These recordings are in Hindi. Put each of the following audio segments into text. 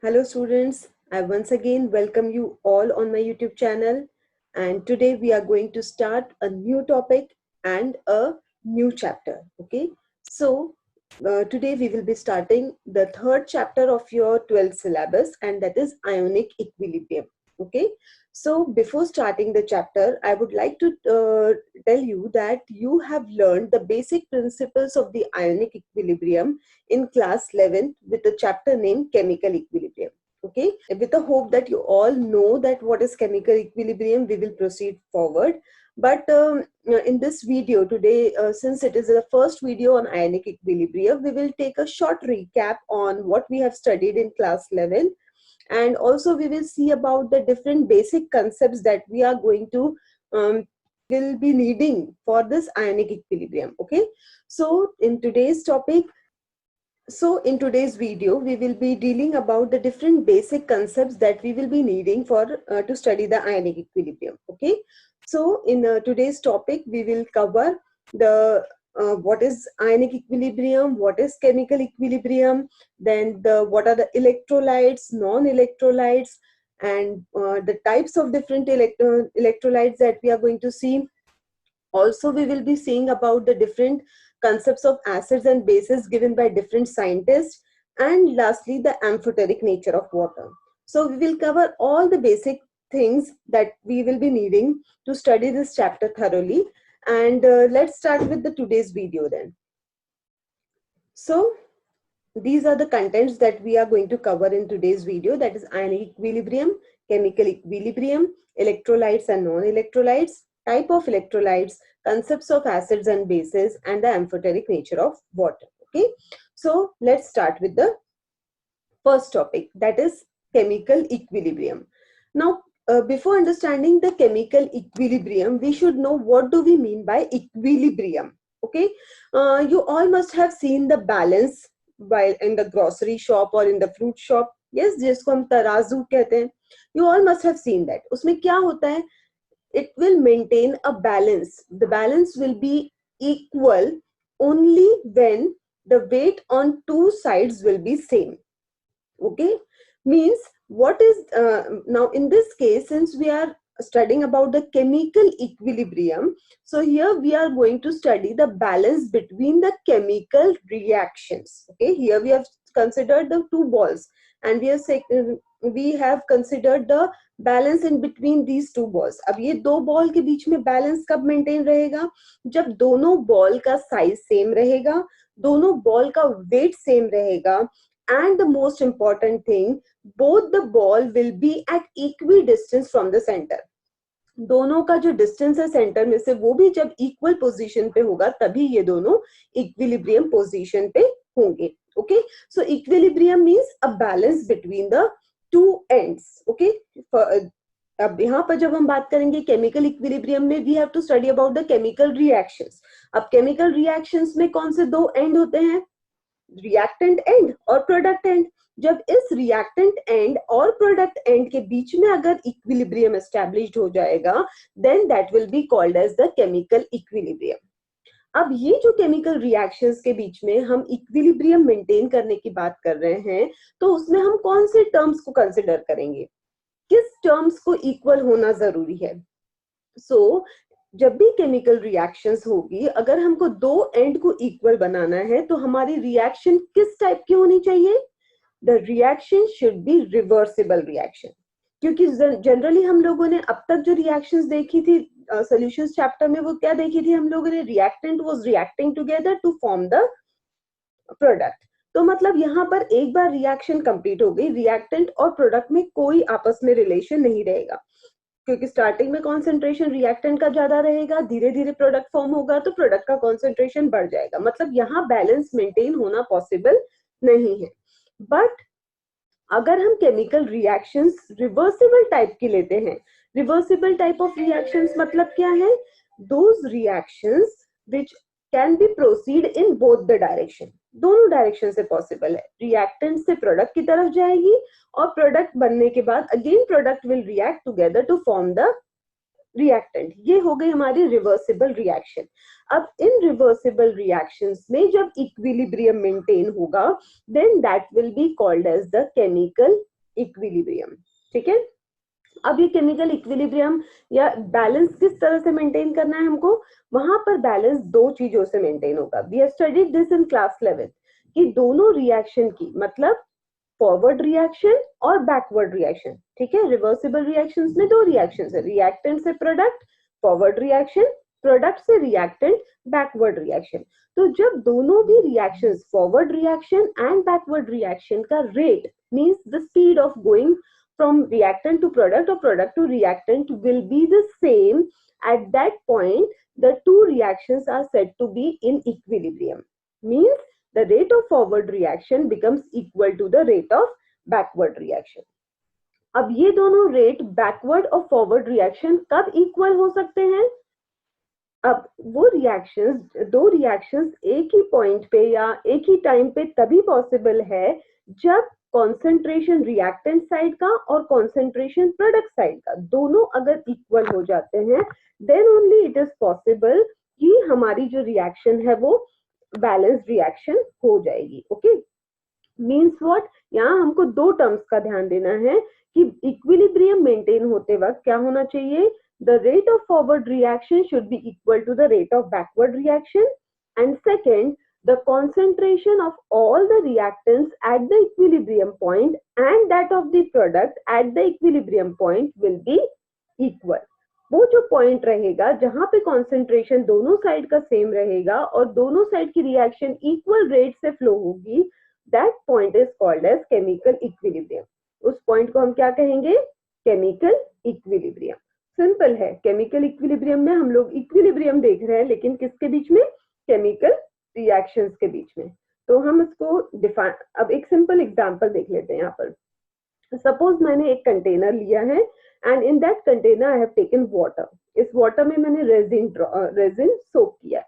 Hello students, I once again welcome you all on my YouTube channel, and today we are going to start a new topic and a new chapter. Okay, so today we will be starting the third chapter of your 12th syllabus, and that is ionic equilibrium. Okay, so before starting the chapter, I would like to tell you that you have learned the basic principles of the ionic equilibrium in class 11 with a chapter named chemical equilibrium. Okay, with the hope that you all know that what is chemical equilibrium, we will proceed forward. But in this video today, since it is the first video on ionic equilibrium, we will take a short recap on what we have studied in class 11, and also we will see about the different basic concepts that we are going to will be needing for this ionic equilibrium. Okay, so in today's topic, in today's video, we will be dealing about the different basic concepts that we will be needing for to study the ionic equilibrium. Okay, so in today's topic, we will cover the what is ionic equilibrium, what is chemical equilibrium, then what are the electrolytes, non-electrolytes, and the types of different electrolytes that we are going to see. Also, we will be seeing about the different concepts of acids and bases given by different scientists. And lastly, the amphoteric nature of water. So we will cover all the basic things that we will be needing to study this chapter thoroughly. And let's start with the today's video then. So these are the contents that we are going to cover in today's video, that is ionic equilibrium, chemical equilibrium, electrolytes and non-electrolytes, type of electrolytes, concepts of acids and bases, and the amphoteric nature of water. Okay, so let's start with the first topic, that is chemical equilibrium. Now, before understanding the chemical equilibrium, we should know what do we mean by equilibrium. Okay, you all must have seen the balance while in the grocery shop or in the fruit shop. Yes, जिसको हम तराजू कहते हैं. You all must have seen that. उसमें क्या होता है? It will maintain a balance. The balance will be equal only when the weight on two sides will be same. Okay, means what is now in this case, since we are studying about the chemical equilibrium, so here we are going to study the balance between the chemical reactions. Okay, here we have considered the two balls, and we have considered the balance in between these two balls. अब ये दो बॉल के बीच में बैलेंस कब मेंटेन रहेगा? जब दोनों बॉल का साइज सेम रहेगा, दोनों बॉल का वेट सेम रहेगा, and the most important thing, both the ball will be at equidistance from the center. दोनों का जो डिस्टेंस है सेंटर में से वो भी जब इक्वल पोजीशन पे होगा, तभी ये दोनों इक्विलिब्रियम पोजीशन पे होंगे. Okay, so equilibrium means a balance between the two ends. Okay, अब यहाँ पर जब हम बात करेंगे केमिकल इक्विलिब्रियम में, we have to study about the chemical reactions. अब केमिकल रिएक्शंस में कौन से दो एंड होते हैं? रिएक्टेंट एंड और प्रोडक्ट एंड. जब इस रिएक्टेंट एंड और प्रोडक्ट एंड के बीच में अगर इक्विलिब्रियम एस्टैब्लिश्ड हो जाएगा, then that will be called as the chemical equilibrium. अब ये जो केमिकल रिएक्शंस के बीच में हम इक्विलिब्रियम मेंटेन करने की बात कर रहे हैं, तो उसमें हम कौन से टर्म्स को कंसिडर करेंगे? किस टर्म्स को इक्वल होना जरूरी है? सो जब भी केमिकल रिएक्शंस होगी, अगर हमको दो एंड को इक्वल बनाना है, तो हमारी रिएक्शन किस टाइप की होनी चाहिए? The reaction should be reversible reaction. क्योंकि जनरली हम लोगों ने अब तक जो रिएक्शंस देखी थी सॉल्यूशंस चैप्टर में, वो क्या देखी थी हम लोगों ने? Reactant was reacting together to form the product. तो मतलब यहाँ पर एक बार रिएक्शन कंप्लीट हो गई, रिएक्टेंट और प्रोडक्ट में कोई आपस में रिलेशन नहीं रहेगा, क्योंकि स्टार्टिंग में कॉन्सेंट्रेशन रिएक्टेंट का ज्यादा रहेगा, धीरे धीरे प्रोडक्ट फॉर्म होगा तो प्रोडक्ट का कॉन्सेंट्रेशन बढ़ जाएगा. मतलब यहाँ बैलेंस मेंटेन होना पॉसिबल नहीं है. बट अगर हम केमिकल रिएक्शंस रिवर्सिबल टाइप की लेते हैं, रिवर्सिबल टाइप ऑफ रिएक्शंस मतलब क्या है? Those reactions which can be proceed in both the direction. दोनों डायरेक्शन से पॉसिबल है. रिएक्टेंट से प्रोडक्ट की तरफ जाएगी और प्रोडक्ट बनने के बाद again product will react together to form the reactant. ये हो गई हमारी रिवर्सिबल रिएक्शन. अब इन रिवर्सिबल रिएक्शंस में जब इक्विलिब्रियम मेंटेन होगा, then that will be called as the chemical equilibrium. ठीक है, अब ये केमिकल इक्विलिब्रियम या बैलेंस किस तरह से मेंटेन करना है हमको, वहां पर बैलेंस दो चीजों से मेंटेन होगा। We have studied this in class 11 कि दोनों रिएक्शन की मतलब फॉरवर्ड रिएक्शन और बैकवर्ड रिएक्शन, ठीक है, रिवर्सिबल रिएक्शंस में दो रिएक्शंस है, रिएक्टेंट से प्रोडक्ट फॉरवर्ड रिएक्शन, प्रोडक्ट से रिएक्टेंट बैकवर्ड रिएक्शन। तो जब दोनों भी reactions forward reaction and backward reaction का rate means the speed of going from reactant to product or product to reactant will be the same, at that point the two reactions are said to be in equilibrium, means the rate of forward reaction becomes equal to the rate of backward reaction. अब ये दोनों रेट बैकवर्ड और फॉरवर्ड रिएक्शन कब इक्वल हो सकते हैं, अब वो रिएक्शंस, दो रिएक्शंस एक ही पॉइंट पे या एक ही टाइम पे तभी पॉसिबल है जब कॉन्सेंट्रेशन रिएक्टेंट साइड का और कॉन्सेंट्रेशन प्रोडक्ट साइड का दोनों अगर इक्वल हो जाते हैं, then only it is possible कि हमारी जो रिएक्शन है वो बैलेंस रिएक्शन हो जाएगी। ओके, मीन्स व्हाट, यहाँ हमको दो टर्म्स का ध्यान देना है कि इक्विलिब्रियम मेंटेन होते वक्त क्या होना चाहिए, the rate of forward reaction should be equal to the rate of backward reaction, and second, the concentration of all the reactants at the equilibrium point and that of the product at the equilibrium point will be equal. वो जो पॉइंट रहेगा जहां पे कॉन्सेंट्रेशन दोनों साइड का सेम रहेगा और दोनों साइड की रिएक्शन इक्वल रेट से फ्लो होगी, that point is called as chemical equilibrium. उस पॉइंट को हम क्या कहेंगे, केमिकल इक्विलिब्रियम। सिंपल है, केमिकल इक्विलिब्रियम में हम लोग इक्विलिब्रियम देख रहे हैं, लेकिन किसके बीच में, केमिकल रिएक्शंस के बीच में। तो हम इसको डिफाइन, अब एक सिंपल एग्जांपल देख लेते हैं। यहाँ पर सपोज मैंने एक कंटेनर लिया है and in that container I have taken water, इस वाटर में मैंने रेजिन सोक किया है।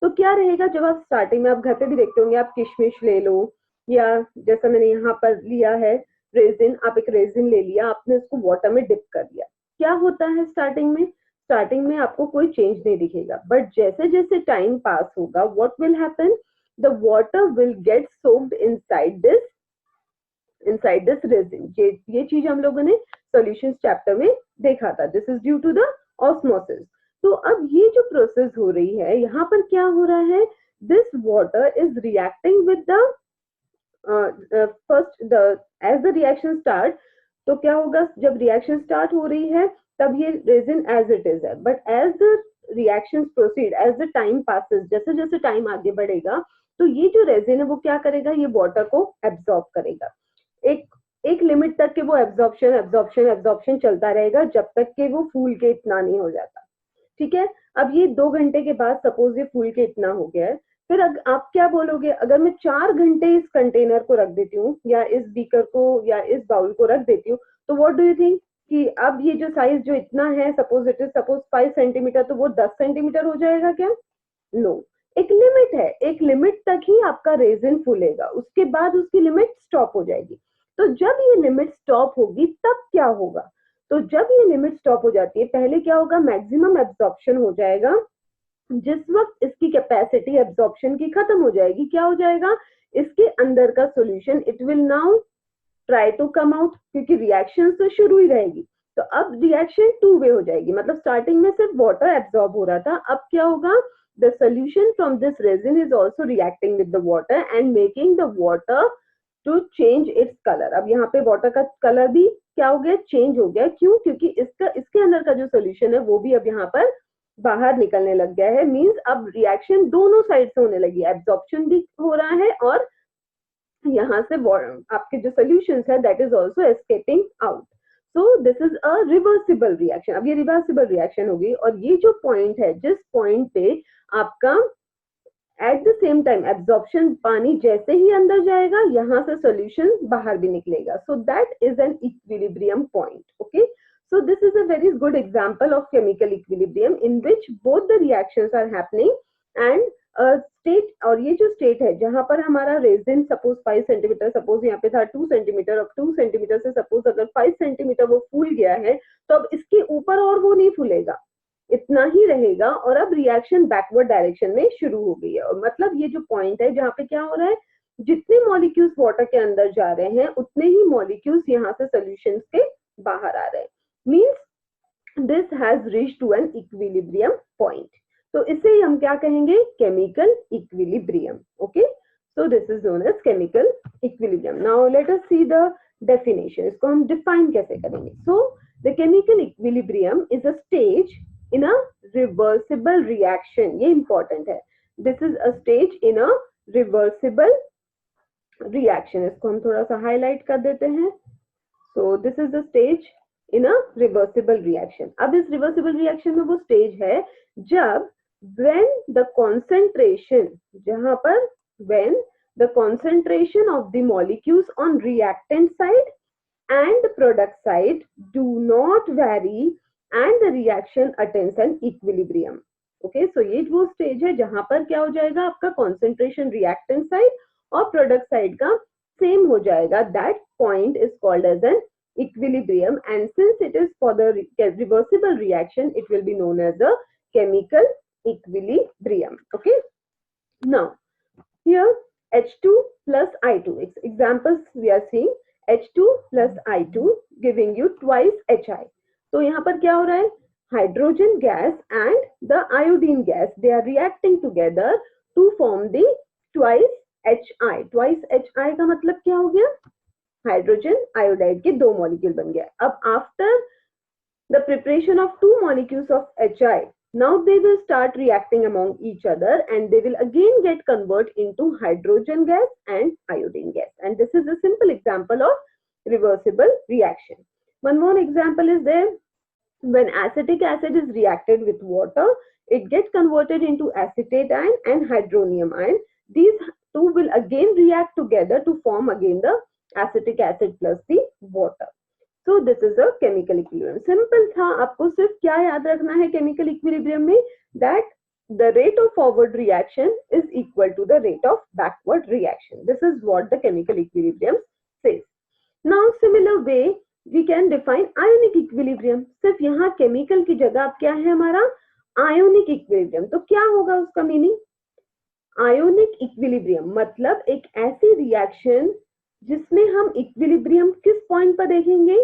तो क्या रहेगा, जब आप स्टार्टिंग में, आप घर पे भी देखते होंगे, आप किशमिश ले लो या जैसा मैंने यहाँ पर लिया है रेजिन, आप एक रेजिन ले लिया, आपने उसको वाटर में डिप कर दिया, क्या होता है स्टार्टिंग में आपको कोई चेंज नहीं दिखेगा, बट जैसे जैसे टाइम पास होगा what will happen, the water will get soaked inside this resin. ये चीज हम लोगों ने सॉल्यूशंस चैप्टर में देखा था, this is due to the osmosis. तो अब ये जो प्रोसेस हो रही है, यहाँ पर क्या हो रहा है, this water is reacting with the first as the reaction start. तो क्या होगा, जब रिएक्शन स्टार्ट हो रही है तब ये रेजिन एज इट इज है, but as the reaction proceed, as the time passes, जैसे जैसे टाइम आगे बढ़ेगा तो ये जो रेजिन है वो क्या करेगा, ये वाटर को एब्जॉर्ब करेगा। एक लिमिट तक के वो एब्जॉर्प्शन चलता रहेगा जब तक कि वो फूल के इतना नहीं हो जाता। ठीक है, अब ये 2 घंटे के बाद सपोज ये फूल के इतना हो गया है, फिर आप क्या बोलोगे, अगर मैं 4 घंटे इस कंटेनर को रख देती हूँ या इस बीकर को या इस बाउल को रख देती हूँ, तो व्हाट डू यू थिंक कि अब ये जो साइज जो इतना है, सपोज 5 सेंटीमीटर, तो वो 10 सेंटीमीटर हो जाएगा क्या, नो, एक लिमिट है, एक लिमिट तक ही आपका रेजिन फूलेगा, उसके बाद उसकी लिमिट स्टॉप हो जाएगी। तो जब ये लिमिट स्टॉप होगी तब क्या होगा, तो जब ये लिमिट स्टॉप हो जाती है, पहले क्या होगा, मैक्सिमम एब्जॉर्प्शन हो जाएगा, जिस वक्त इसकी कैपेसिटी एब्जॉर्प्शन की खत्म हो जाएगी, क्या हो जाएगा, इसके अंदर का solution it will now try to come out, क्योंकि रिएक्शन तो शुरू ही रहेगी। तो अब रिएक्शन 2 वे हो जाएगी, मतलब स्टार्टिंग में सिर्फ वाटर एब्जॉर्ब हो रहा था, अब क्या होगा, the solution from this resin is also reacting with the water and making the water to change its colour. अब यहाँ पे वाटर का कलर भी क्या हो गया, चेंज हो गया, क्यों, क्योंकि इसके अंदर का जो सोल्यूशन है वो भी अब यहाँ पर बाहर निकलने लग गया है, मींस अब रिएक्शन दोनों साइड से होने लगी, एब्जॉर्प्शन भी हो रहा है और यहाँ से आपके जो सोल्यूशन है that is also escaping out. So this is a reversible reaction. अब ये रिवर्सिबल रिएक्शन होगी और ये जो पॉइंट है, जिस पॉइंट पे आपका at the same time absorption, पानी जैसे ही अंदर जाएगा यहाँ से सॉल्यूशन बाहर भी निकलेगा, so that is an equilibrium point. Okay, so this is a very good example of chemical equilibrium in which both the reactions are happening and state, और ये जो state है जहां पर हमारा रेजिन सपोज 5 सेंटीमीटर, सपोज यहाँ पे था 2 सेंटीमीटर, अब 2 सेंटीमीटर से सपोज अगर 5 सेंटीमीटर वो फूल गया है, तो अब इसके ऊपर और वो नहीं फूलेगा, इतना ही रहेगा, और अब रिएक्शन बैकवर्ड डायरेक्शन में शुरू हो गई है। और मतलब ये जो पॉइंट है जहाँ पे क्या हो रहा है, जितने मॉलिक्यूल्स वाटर के अंदर जा रहे हैं उतने ही मॉलिक्यूल्स यहाँ से सॉल्यूशंस के बाहर आ रहे हैं, means this has reached to an equilibrium point. तो इसे हम क्या कहेंगे, chemical equilibrium. Okay, so this is known as chemical equilibrium. Now let us see the definition. इसको हम define कैसे करेंगे? So the chemical equilibrium is a stage in a reversible reaction. ये important है. This is a stage in a reversible reaction. इसको हम थोड़ा सा highlight कर देते हैं. So this is the stage in a reversible reaction. अब इस reversible reaction में वो stage है जब when the concentration, जहां पर when the concentration of the molecules on reactant side and product side do not vary and the reaction attains an equilibrium. Okay, so ये वो stage है जहां पर क्या हो जाएगा, आपका concentration reactant side और product side का same हो जाएगा. That point is called as an equilibrium, and since it is for the reversible reaction, it will be known as the chemical equilibrium. Okay, now here H2 plus I2 examples we are seeing. H2 plus I2 giving you twice HI. तो यहाँ पर क्या हो रहा है, hydrogen gas and the iodine gas, they are reacting together to form the twice HI. Twice HI का मतलब क्या हो गया, हाइड्रोजन आयोडाइड के दो मॉलिक्यूल बन गया. अब after the preparation of two molecules of HI, now they will start reacting among each other and they will again get converted into hydrogen gas and iodine gas, and this is a simple example of reversible reaction. One more example is there, when acetic acid is reacted with water, it gets converted into acetate ion and hydronium ion. These two will again react together to form again the acetic acid plus the water. So this is a chemical equilibrium. Simple था, आपको सिर्फ क्या याद रखना है chemical equilibrium में, that the rate of forward reaction is equal to the rate of backward reaction. This is what the chemical equilibrium says. Now similar way we can define ionic equilibrium. सिर्फ यहाँ chemical की जगह अब क्या है हमारा ionic equilibrium. तो क्या होगा उसका मीनिंग, ionic equilibrium मतलब एक ऐसी रिएक्शन जिसमें हम इक्विलिब्रियम किस पॉइंट पर देखेंगे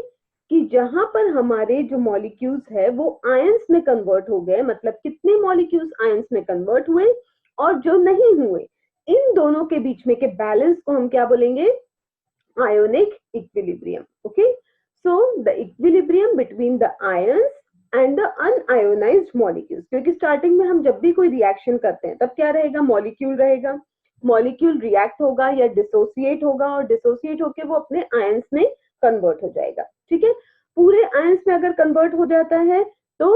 कि जहां पर हमारे जो मॉलिक्यूल्स है वो आयंस में कन्वर्ट हो गए, मतलब कितने मॉलिक्यूल्स आयंस में कन्वर्ट हुए और जो नहीं हुए, इन दोनों के बीच में के बैलेंस को हम क्या बोलेंगे, ionic equilibrium. Okay, so the equilibrium between the ions and the unionised molecules, क्योंकि स्टार्टिंग में हम जब भी कोई रिएक्शन करते हैं तब क्या रहेगा, मॉलिक्यूल रहेगा, मॉलिक्यूल रिएक्ट होगा या डिसोसिएट होगा और डिसोसिएट होके वो अपने आयंस में कन्वर्ट हो जाएगा. ठीक है, पूरे आयंस में अगर कन्वर्ट हो जाता है तो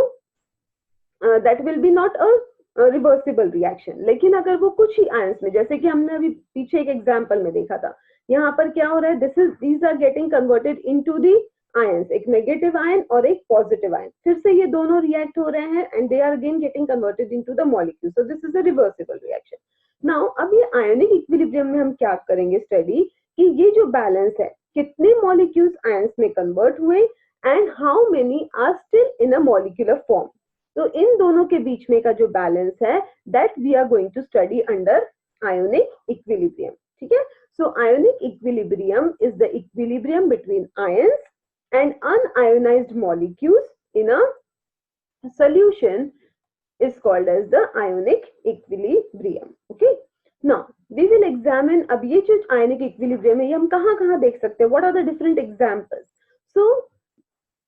that will B not a reversible reaction. लेकिन अगर वो कुछ ही आयंस में, जैसे कि हमने अभी पीछे एक एग्जांपल में देखा था, यहाँ पर क्या हो रहा है, these are getting converted into the ions, एक नेगेटिव आयन और एक पॉजिटिव आयन, फिर से ये दोनों रिएक्ट हो रहे हैं and they are again getting converted into the molecule. So this is a reversible reaction. Now अब ये आयोनिक इक्विलिब्रियम में हम क्या करेंगे स्टडी, कि ये जो बैलेंस है, कितने मॉलिक्यूल्स आयंस में कन्वर्ट हुए and how many are still in a molecular form. तो इन दोनों के बीच में का जो बैलेंस है, that we are going to study under ionic equilibrium. ठीक है, so ionic equilibrium is the equilibrium between ions and unionized molecules in a solution is called as the ionic equilibrium. Okay, now we will examine अब ये जो ionic equilibrium है ये हम कहाँ देख सकते हैं, what are the different examples. So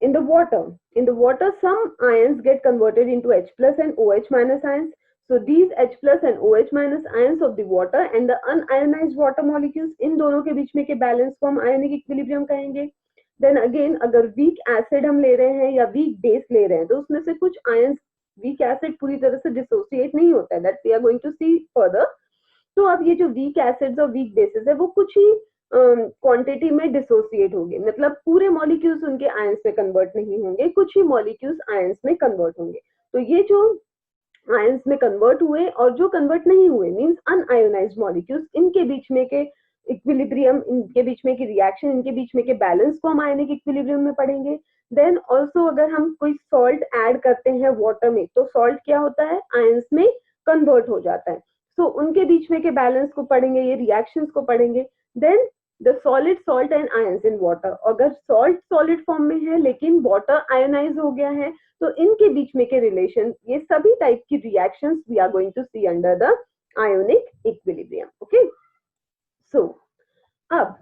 in the water some ions get converted into H plus and OH minus ions. So these H plus and OH minus ions of the water and the unionized water molecules, इन दोनों के बीच में के बैलेंस को हम ionic equilibrium कहेंगे. देन अगेन अगर वीक एसिड हम ले रहे हैं या वीक बेस ले रहे हैं तो उसमें से कुछ आयंस, वीक एसिड पूरी तरह से डिसोसिएट नहीं होता है, that we are going to see further. तो अब ये जो वीक एसिड्स और वीक बेसिस है वो कुछ ही क्वांटिटी में डिसोसिएट होंगे, मतलब पूरे मॉलिक्यूल्स उनके आयंस में कन्वर्ट नहीं होंगे, कुछ ही मॉलिक्यूल्स आयंस में कन्वर्ट होंगे. तो ये जो आयंस में कन्वर्ट हुए और जो कन्वर्ट नहीं हुए मींस अनआयोनाइज्ड मॉलिक्यूल्स, इनके बीच में के इक्विलिब्रियम, इनके बीच में की रिएक्शन, इनके बीच में के बैलेंस को हम आयनिक इक्विलिब्रियम में पढ़ेंगे. देन ऑल्सो अगर हम कोई सॉल्ट ऐड करते हैं वाटर में तो सॉल्ट क्या होता है, आयंस में कन्वर्ट हो जाता है. सो उनके बीच में के बैलेंस को पढ़ेंगे, ये रिएक्शंस को पढ़ेंगे. Then the solid salt and ions in water. अगर सॉल्ट सॉलिड फॉर्म में है लेकिन वाटर आयोनाइज हो गया है तो इनके बीच में के रिलेशन, ये सभी टाइप की reactions we are going to see under the ionic equilibrium. Okay, so अब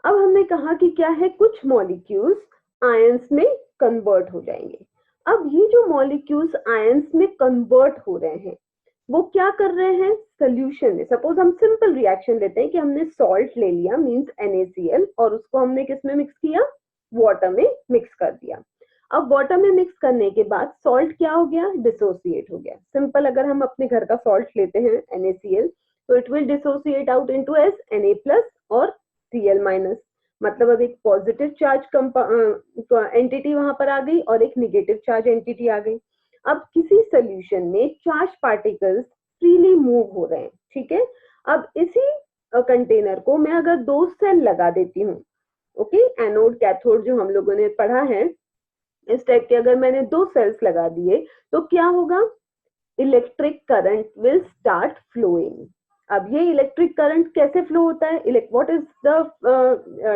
हमने कहा कि क्या है, कुछ मॉलिक्यूल्स आयंस में कन्वर्ट हो जाएंगे. अब ये जो मॉलिक्यूल्स आयंस में कन्वर्ट हो रहे हैं वो क्या कर रहे हैं, सोल्यूशन में. सपोज हम सिंपल रिएक्शन लेते हैं कि हमने सॉल्ट ले लिया मींस NaCl और उसको हमने किस में मिक्स किया, वाटर में मिक्स कर दिया. अब वाटर में मिक्स करने के बाद सॉल्ट क्या हो गया, डिसोसिएट हो गया. सिंपल अगर हम अपने घर का सॉल्ट लेते हैं NaCl तो it will dissociate out into S Na+ और Cl-. मतलब अब एक पॉजिटिव चार्ज एंटिटी वहां पर आ गई और एक निगेटिव चार्ज एंटिटी आ गई. अब किसी सोल्यूशन में चार्ज पार्टिकल्स फ्रीली मूव हो रहे हैं, ठीक है. अब इसी कंटेनर को मैं अगर 2 सेल लगा देती हूँ, ओके, एनोड कैथोड जो हम लोगों ने पढ़ा है, इस टाइप के अगर मैंने 2 सेल्स लगा दिए तो क्या होगा, electric current will start flowing. अब ये इलेक्ट्रिक करंट कैसे फ्लो होता है, what is the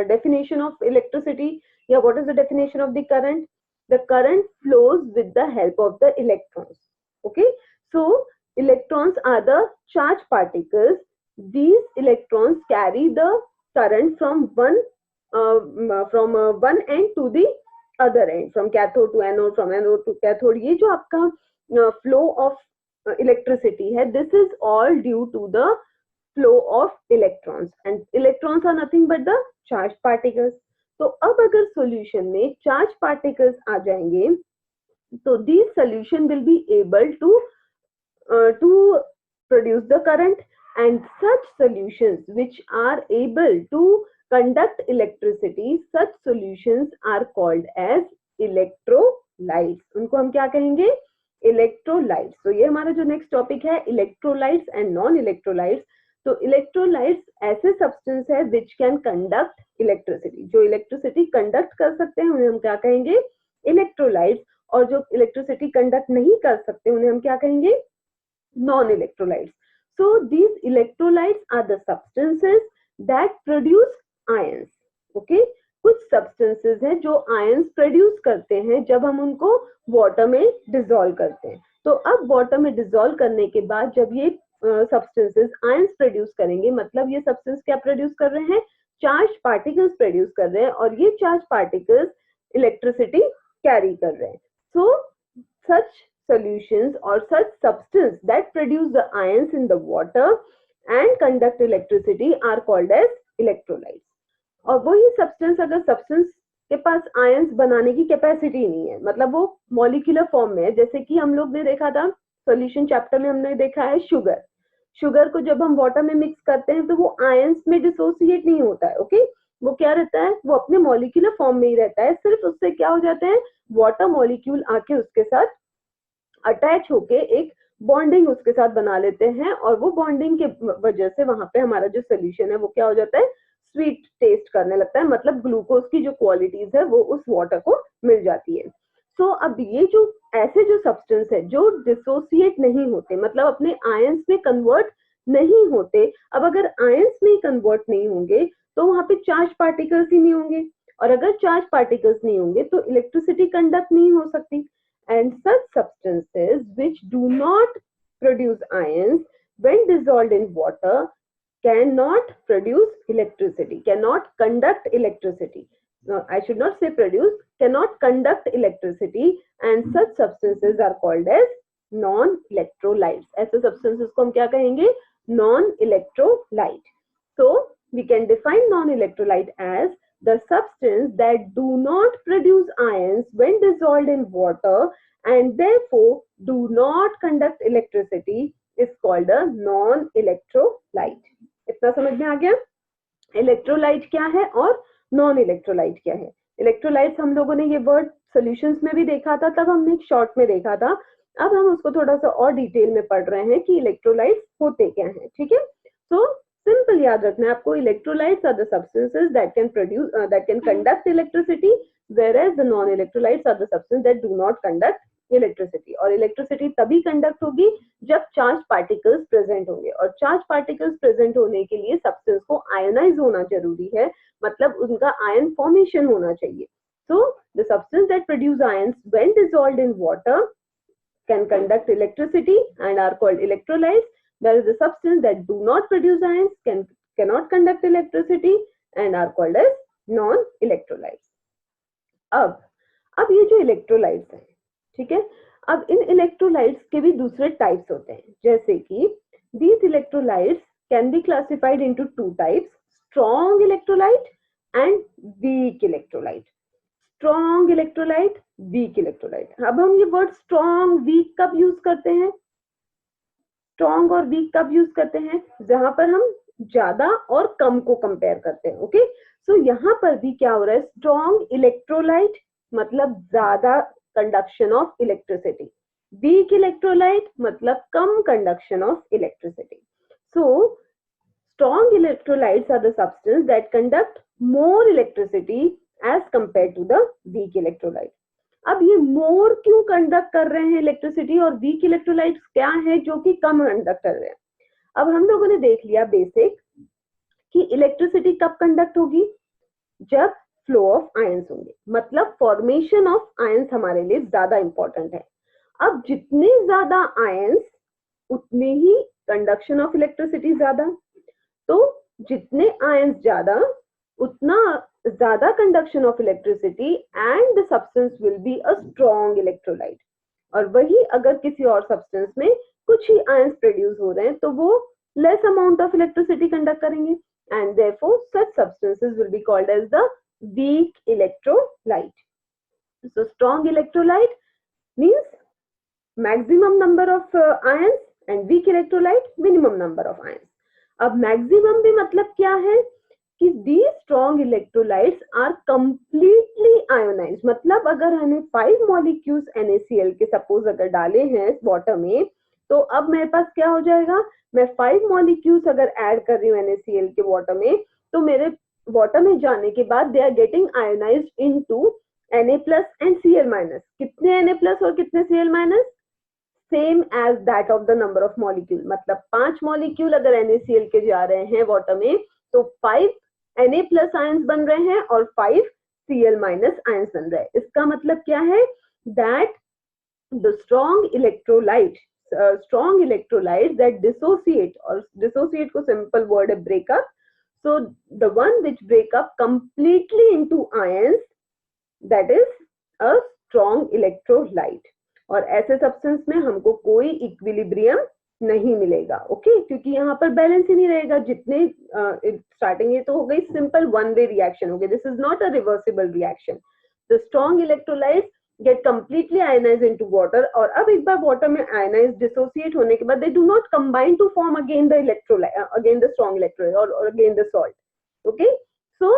definition of electricity या what is the definition of the current, the current flows with the help of the electrons. Okay, so electrons are the charged particles. These electrons carry the current from one end to the other end, from cathode to anode, from anode to cathode. ये जो आपका flow of electricity है, this is all due to the flow of electrons, and electrons are nothing but the charged particles. तो अब अगर सॉल्यूशन में चार्ज पार्टिकल्स आ जाएंगे तो this solution will be able to produce the current, and such solutions which are able to conduct electricity, such solutions are called as electrolytes. उनको हम क्या कहेंगे, इलेक्ट्रोलाइट्स. तो ये हमारा जो नेक्स्ट टॉपिक है, इलेक्ट्रोलाइट्स एंड नॉन इलेक्ट्रोलाइट्स. तो इलेक्ट्रोलाइट्स ऐसे सब्सटेंस है विच कैन कंडक्ट इलेक्ट्रिसिटी, जो इलेक्ट्रिसिटी कंडक्ट कर सकते हैं उन्हें हम क्या कहेंगे, इलेक्ट्रोलाइट्स. और जो इलेक्ट्रिसिटी कंडक्ट नहीं कर सकते उन्हें हम क्या कहेंगे, non electrolytes. So these electrolytes are the substances that produce ions. Okay, कुछ सब्सटेंसेस हैं जो आयंस प्रोड्यूस करते हैं जब हम उनको वाटर में डिसॉल्व करते हैं. तो अब वाटर में डिसॉल्व करने के बाद जब ये सब्सटेंसेस आयंस प्रोड्यूस करेंगे, मतलब ये सब्सटेंस क्या प्रोड्यूस कर रहे हैं, चार्ज पार्टिकल्स प्रोड्यूस कर रहे हैं, और ये चार्ज पार्टिकल्स इलेक्ट्रिसिटी कैरी कर रहे हैं. सो सच solutions or such substance that produce the ions in the water and conduct electricity are called as electrolytes. और वही सब्सटेंस, अगर सब्सटेंस के पास आयंस बनाने की कैपेसिटी नहीं है, मतलब वो मॉलिक्यूलर फॉर्म में है, जैसे कि हम लोग ने देखा था सॉल्यूशन चैप्टर में, हमने देखा है शुगर. शुगर को जब हम वाटर में मिक्स करते हैं तो वो आयंस में डिसोसिएट नहीं होता है. ओके, वो क्या रहता है, वो अपने मॉलिक्यूलर फॉर्म में ही रहता है. सिर्फ उससे क्या हो जाते हैं, वाटर मॉलिक्यूल आके उसके साथ अटैच होके एक बॉन्डिंग उसके साथ बना लेते हैं, और वो बॉन्डिंग के वजह से वहां पे हमारा जो सोल्यूशन है वो क्या हो जाता है, स्वीट टेस्ट करने लगता है. मतलब ग्लूकोज की जो क्वालिटीज है वो उस वाटर को मिल जाती है. सो अब ये जो ऐसे जो सब्सटेंस है जो डिसोसिएट नहीं होते, मतलब अपने आयंस में कन्वर्ट नहीं होते. अब अगर आयंस में कन्वर्ट नहीं होंगे तो वहां पे चार्ज पार्टिकल्स ही नहीं होंगे, और अगर चार्ज पार्टिकल्स नहीं होंगे तो इलेक्ट्रिसिटी कंडक्ट नहीं हो सकती. And such substances which do not produce ions when dissolved in water cannot produce electricity, cannot conduct electricity. No, I should not say produce, cannot conduct electricity, and such substances are called as non-electrolytes. ऐसे substances को हम क्या कहेंगे, non-electrolyte. So we can define non-electrolyte as the substance that do not produce ions when dissolved in water and therefore do not conduct electricity is called a non-electrolyte. इतना समझ में आ गया, इलेक्ट्रोलाइट क्या है और नॉन इलेक्ट्रोलाइट क्या है. इलेक्ट्रोलाइट्स हम लोगों ने ये वर्ड सॉल्यूशंस में भी देखा था, तब हमने एक शॉर्ट में देखा था. अब हम उसको थोड़ा सा और डिटेल में पढ़ रहे हैं कि इलेक्ट्रोलाइट्स होते क्या हैं. ठीक है, तो सिंपल याद रखना है आपको, electrolytes are the substances that can conduct electricity, whereas the non-electrolytes are the substances that do not conduct electricity, और इलेक्ट्रिसिटी तभी कंडक्ट होगी जब चार्ज पार्टिकल्स प्रेजेंट होंगे, और चार्ज पार्टिकल्स प्रेजेंट होने के लिए सब्सटेंस को आयोनाइज होना जरूरी है, मतलब उनका आयन फॉर्मेशन होना चाहिए. So the substance that produce ions when dissolved in water can conduct electricity and are called electrolytes, whereas the substance that do not produce ions cannot conduct electricity and are called as non-electrolytes. अब ये जो इलेक्ट्रोलाइट्स हैं, ठीक है, अब इन इलेक्ट्रोलाइट्स के भी दूसरे टाइप्स होते हैं, जैसे कि these electrolytes can be classified into two types, strong electrolyte and weak electrolyte. Strong electrolyte, weak electrolyte. अब हम ये वर्ड स्ट्रॉन्ग वीक कब यूज करते हैं? स्ट्रॉन्ग और वीक कब यूज करते हैं? जहां पर हम ज्यादा और कम को कंपेयर करते हैं. ओके, सो यहाँ पर भी क्या हो रहा है, स्ट्रॉन्ग इलेक्ट्रोलाइट मतलब ज्यादा conduction of electricity, weak electrolyte मतलब कम conduction of electricity. So strong electrolytes are the substance that conduct more electricity as compared to the weak electrolyte. अब ये मोर क्यों कंडक्ट कर रहे हैं इलेक्ट्रिसिटी, और वीक इलेक्ट्रोलाइट्स क्या है जो कि कम कंडक्ट कर रहे हैं? अब हम लोगों ने देख लिया बेसिक कि इलेक्ट्रिसिटी कब कंडक्ट होगी, जब फ्लो ऑफ आयंस होंगे, मतलब फॉर्मेशन ऑफ आयंस हमारे लिए ज्यादा इंपॉर्टेंट है. अब जितने ज्यादा आयंस उतने ही कंडक्शन ऑफ इलेक्ट्रिसिटी ज्यादा, तो जितने आयंस ज्यादा उतना ज्यादा conduction of electricity and the substance will be a strong electrolyte. और वही अगर किसी और सब्सटेंस में कुछ ही आयंस प्रोड्यूस हो रहे हैं तो वो less amount of electricity conduct करेंगे, and therefore such substances will be called as the weak electrolyte. So strong electrolyte means maximum number of ions and weak electrolyte minimum number of ions. अब मैक्सिमम भी मतलब क्या है कि these strong electrolytes are completely ionized, मतलब अगर हमें 5 molecules NaCl के सपोज अगर डाले हैं वाटर में, तो अब मेरे पास क्या हो जाएगा, मैं 5 molecules अगर ऐड कर रही हूँ NaCl के वाटर में, तो मेरे वाटर में जाने के बाद they are getting ionized into Na plus and Cl minus. कितने Na प्लस और कितने Cl minus? Same as that of the number of molecule, मतलब 5 मॉलिक्यूल अगर NaCl के जा रहे हैं वाटर में तो 5 Na प्लस आयंस बन रहे हैं और 5 Cl माइनस आयंस बन रहे हैं. इसका मतलब क्या है, that the strong electrolyte that dissociate, और डिसोसिएट को सिंपल वर्ड है breakup, so the one which breakup completely into ions, that is a strong electrolyte. और ऐसे सब्सटेंस में हमको कोई इक्विलिब्रियम नहीं मिलेगा. ओके, क्योंकि यहाँ पर बैलेंस ही नहीं रहेगा. जितने स्टार्टिंग ये तो हो गई सिंपल वन वे रिएक्शन हो गई, this is not a reversible reaction. The strong electrolytes get completely ionized into water, और अब एक बार वाटर में आयनाइज डिसोसिएट होने के बाद they do not combine to form again the electrolyte, again the strong electrolyte और again the salt. Okay, so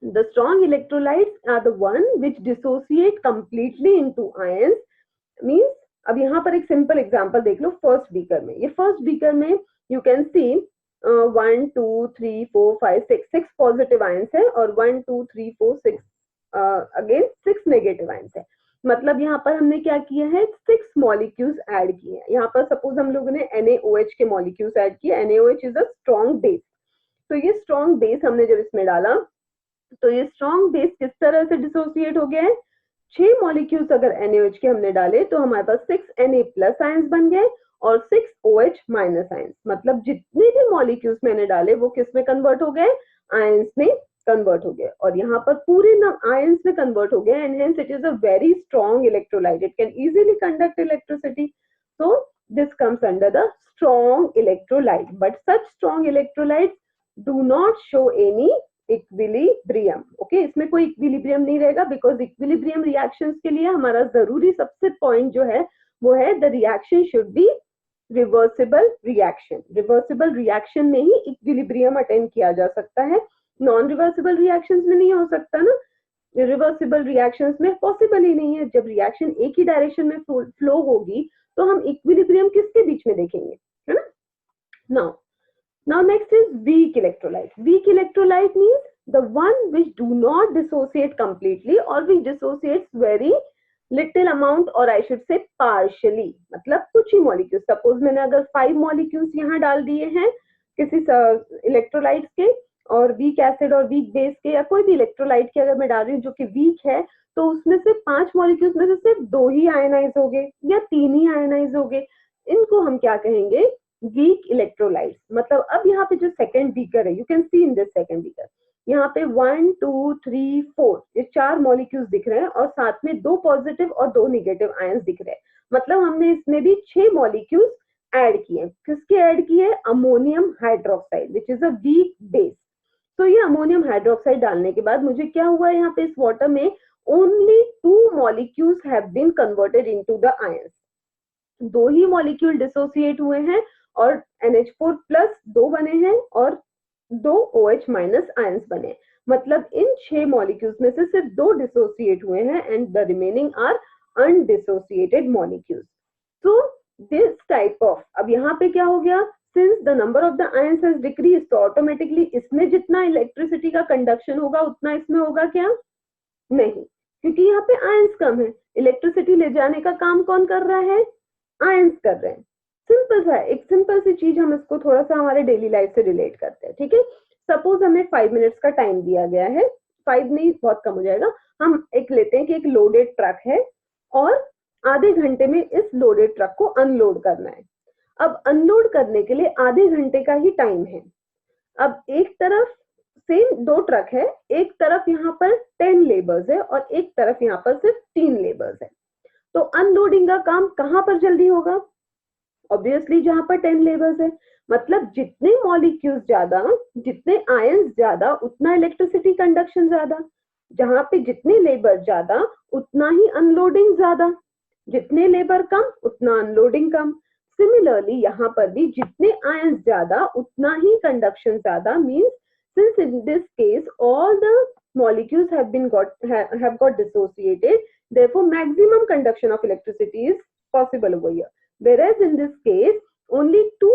the strong electrolytes are the one which dissociate completely into ions. Means अब यहाँ पर एक सिंपल एग्जांपल देख लो. फर्स्ट बीकर में, ये फर्स्ट बीकर में you can see 1 2 3 4 5 6 positive ions है और 1 2 3 4 6 अगेन 6 नेगेटिव आयंस है. मतलब यहाँ पर हमने क्या किया है, 6 मॉलिक्यूल्स ऐड किए हैं. यहाँ पर सपोज हम लोगों ने NaOH के मॉलिक्यूल्स ऐड किए. NaOH is a strong base. तो ये स्ट्रॉन्ग बेस हमने जब इसमें डाला तो ये स्ट्रॉन्ग बेस किस तरह से डिसोसिएट हो गया है, 6 मॉलिक्यूल्स अगर NaOH के हमने डाले तो हमारे पास 6 Na प्लस आयंस बन गए और 6 OH माइनस आयंस. मतलब जितने भी मॉलिक्यूल्स मैंने डाले वो किस में कन्वर्ट हो गए, आयंस में कन्वर्ट हो गए. और यहाँ पर पूरे आयंस में कन्वर्ट हो गए, and hence it is a very strong electrolyte. It can easily conduct electricity. So this comes under the strong electrolyte. But such strong electrolyte do not show any equilibrium. Okay, इसमें कोई इक्विलिब्रियम नहीं रहेगा, बिकॉज इक्विलिब्रियम रिएक्शंस के लिए हमारा जरूरी सबसे पॉइंट जो है वो है the reaction should be reversible reaction. Reversible reaction में ही इक्विलिब्रियम अटेन किया जा सकता है, नॉन रिवर्सिबल रिएक्शंस में नहीं हो सकता ना. रिवर्सिबल रिएक्शंस में पॉसिबल ही नहीं है. जब रिएक्शन एक ही डायरेक्शन में फ्लो होगी तो हम इक्विलिब्रियम किसके बीच में देखेंगे, है ना. Now next is weak electrolyte. Weak electrolyte means the one which do not dissociate completely or which dissociates very little amount और आई शुड से पार्शियली, मतलब कुछ ही मॉलिक्यूल्स। सपोज मैंने अगर 5 मॉलिक्यूल्स यहाँ डाल दिए हैं किसी इलेक्ट्रोलाइट के, और वीक एसिड और वीक बेस के, या कोई भी इलेक्ट्रोलाइट के अगर मैं डाल रही हूँ जो कि वीक है, तो उसमें से 5 मॉलिक्यूल्स में से सिर्फ 2 ही आयनाइज हो गए या 3 ही आयनाइज हो गए, इनको हम क्या कहेंगे, वीक इलेक्ट्रोलाइट। मतलब अब यहाँ पे जो सेकेंड बीकर है, you can see in this second beaker, यहाँ पे 1 2 3 4 ये 4 मॉलिक्यूल्स दिख रहे हैं और साथ में 2 पॉजिटिव और 2 निगेटिव आयंस दिख रहे हैं। मतलब हमने इसमें भी 6 मॉलिक्यूल्स ऐड किए। किसके ऐड किए? Ammonium hydroxide which is a weak base. तो ये अमोनियम हाइड्रोक्साइड डालने के बाद मुझे क्या हुआ, यहाँ पे इस वाटर में only 2 molecules have been converted into the ions. 2 ही मॉलिक्यूल डिसोसिएट हुए हैं और NH4 प्लस 2 बने हैं और 2 OH माइनस आयंस बने। मतलब इन 6 मॉलिक्यूल्स में से सिर्फ 2 डिसोसिएट हुए हैं and the remaining are undissociated molecules. So this type of, अब यहाँ पे क्या हो गया, since the number of the ions has decrease, तो ऑटोमेटिकली इसमें जितना इलेक्ट्रिसिटी का कंडक्शन होगा उतना इसमें होगा क्या? नहीं, क्योंकि यहाँ पे आयंस कम है। इलेक्ट्रिसिटी ले जाने का काम कौन कर रहा है? आयंस कर रहे हैं। सिंपल सा, एक सिंपल सी चीज हम इसको थोड़ा सा हमारे डेली लाइफ से रिलेट करते हैं, ठीक है। सपोज हमें 5 मिनट्स का टाइम दिया गया है, 5 नहीं बहुत कम हो जाएगा, हम एक लेते हैं कि एक लोडेड ट्रक है और आधे घंटे में इस लोडेड ट्रक को अनलोड करना है। अब अनलोड करने के लिए आधे घंटे का ही टाइम है। अब एक तरफ सेम 2 ट्रक है, एक तरफ यहाँ पर 10 लेबर्स है और एक तरफ यहाँ पर सिर्फ 3 लेबर्स है। तो अनलोडिंग का काम कहां पर जल्दी होगा? ऑब्वियसली जहां पर 10 लेबर्स है। मतलब जितने मॉलिक्यूल्स ज्यादा, जितने आयंस ज्यादा, उतना इलेक्ट्रिसिटी कंडक्शन ज्यादा। जहां पे जितने लेबर ज्यादा उतना ही अनलोडिंग ज्यादा, जितने लेबर कम उतना अनलोडिंग कम। सिमिलरली यहाँ पर भी जितने आयंस ज्यादा उतना ही कंडक्शन ज्यादा। Means since in this case all the molecules have got dissociated, therefore maximum conduction of electricity is possible over here. Whereas in this case only 2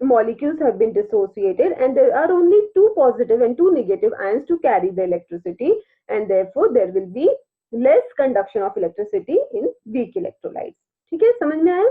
molecules have been dissociated and there are only 2 positive and 2 negative ions to carry the electricity, and therefore there will be less conduction of electricity in weak electrolytes. ठीक है, समझ में आया?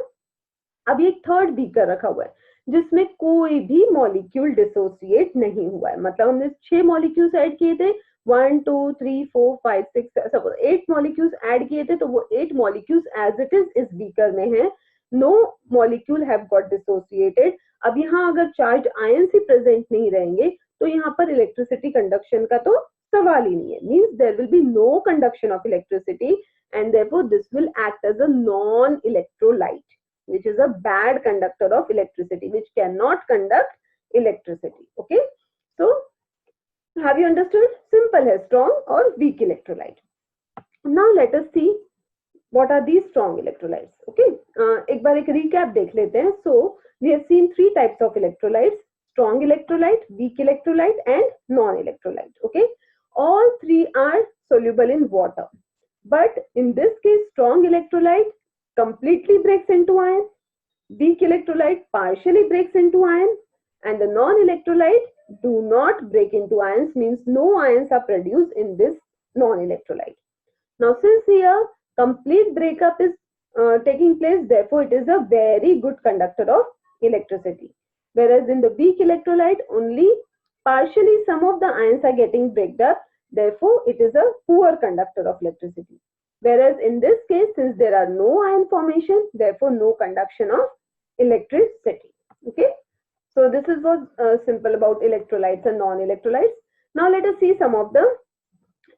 अब एक थर्ड बीकर रखा हुआ है जिसमें कोई भी मॉलिक्यूल डिसोसिएट नहीं हुआ है। मतलब हमने 6 मॉलिक्यूल्स ऐड किए थे, 1 2 3 4 5 6 सपोज 8 मॉलिक्यूल्स ऐड किए थे, तो वो 8 मॉलिक्यूल्स एज इट इज इस बीकर में है। No molecule have got dissociated. अब यहाँ अगर चार्ज आयंस ही प्रेजेंट नहीं रहेंगे तो यहाँ पर इलेक्ट्रिसिटी कंडक्शन का तो सवाल ही नहीं है। Means there will be no conduction of electricity and therefore this will act as a non electrolyte which is a bad conductor of electricity, which cannot conduct electricity. Okay, so have you understood? Simple है, strong और weak electrolyte. Now let us see what are these strong electrolytes. Okay, एक बार एक recap देख लेते हैं. So we have seen 3 types of electrolytes: strong electrolyte, weak electrolyte and non-electrolyte. Okay, all 3 are soluble in water, but in this case strong electrolyte completely breaks into iron, weak electrolyte partially breaks into iron, and the non-electrolyte do not break into ions, means no ions are produced in this non-electrolyte. Now since here complete breakup is taking place, therefore it is a very good conductor of electricity, whereas in the weak electrolyte only partially some of the ions are getting breaked up, therefore it is a poor conductor of electricity. Whereas in this case, since there are no ion formation, therefore no conduction of electricity. Okay, so this is what simple about electrolytes and non-electrolytes. Now let us see some of the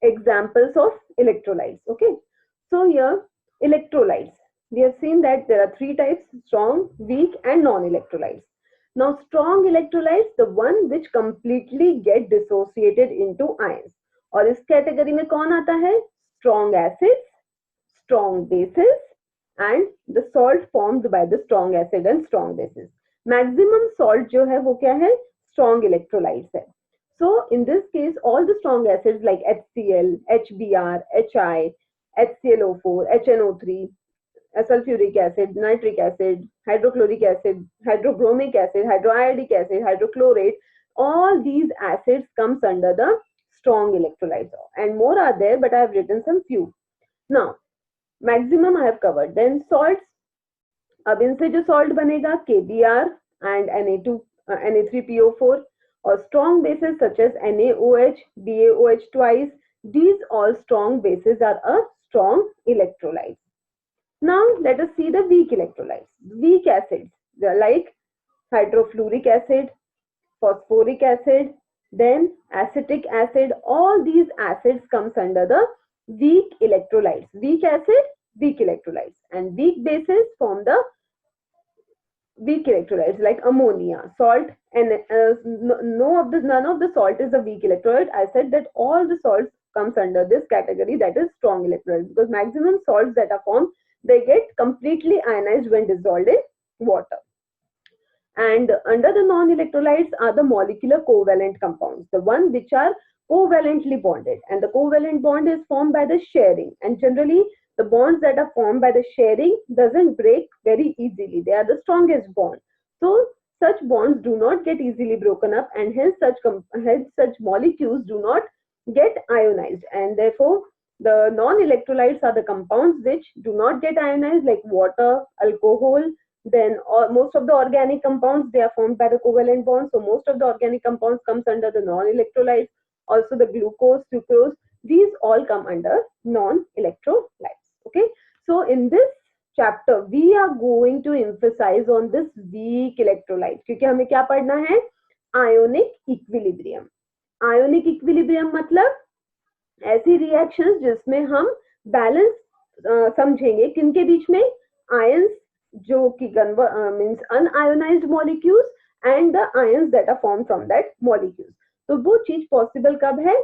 examples of electrolytes. Okay, so here electrolytes, we have seen that there are 3 types: strong, weak and non-electrolytes. Now strong electrolytes, the one which completely get dissociated into ions, और इस कैटेगरी में कौन आता है? Strong acids, strong bases and the salt formed by the strong acid and strong bases. Maximum salt जो है वो क्या है? Strong electrolytes है. So in this case all the strong acids like HCl, HBr, HI, HClO4, HNO3, sulfuric acid, nitric acid, hydrochloric acid, hydrobromic acid, hydroiodic acid, hydrochlorate, all these acids comes under the strong electrolytes, and more are there but I have written some few. Now maximum I have covered. Then salts, अब इनसे जो सॉल्ट बनेगा KBr and Na3PO4, or strong bases such as NaOH, BaOH twice. These all strong bases are a strong electrolyte. Now let us see the weak electrolytes. Weak acids, like hydrofluoric acid, phosphoric acid, then acetic acid. All these acids comes under the weak electrolytes. Weak acid, weak electrolytes, and weak bases form the weak electrolytes like ammonia, salt, and none of the salt is a weak electrolyte. I said that all the salts comes under this category, that is strong electrolytes, because maximum salts that are formed, they get completely ionized when dissolved in water. And under the non-electrolytes are the molecular covalent compounds, the one which are covalently bonded, and the covalent bond is formed by the sharing, and generally the bonds that are formed by the sharing doesn't break very easily. They are the strongest bond. So such bonds do not get easily broken up, and hence such molecules do not get ionized, and therefore the non-electrolytes are the compounds which do not get ionized, like water, alcohol. Then most of the organic compounds, they are formed by the covalent bonds. So most of the organic compounds comes under the non-electrolytes. Also the glucose, sucrose, these all come under non-electrolytes. Okay. So in this chapter, we are going to emphasize on this weak electrolyte. क्योंकि हमें क्या पढ़ना है? Ionic equilibrium. Ionic equilibrium मतलब ऐसी रिएक्शंस जिसमें हम बैलेंस समझेंगे किनके बीच में? आयंस जो कि means unionized molecules and the ions that are form from that molecules. तो वो चीज पॉसिबल कब है?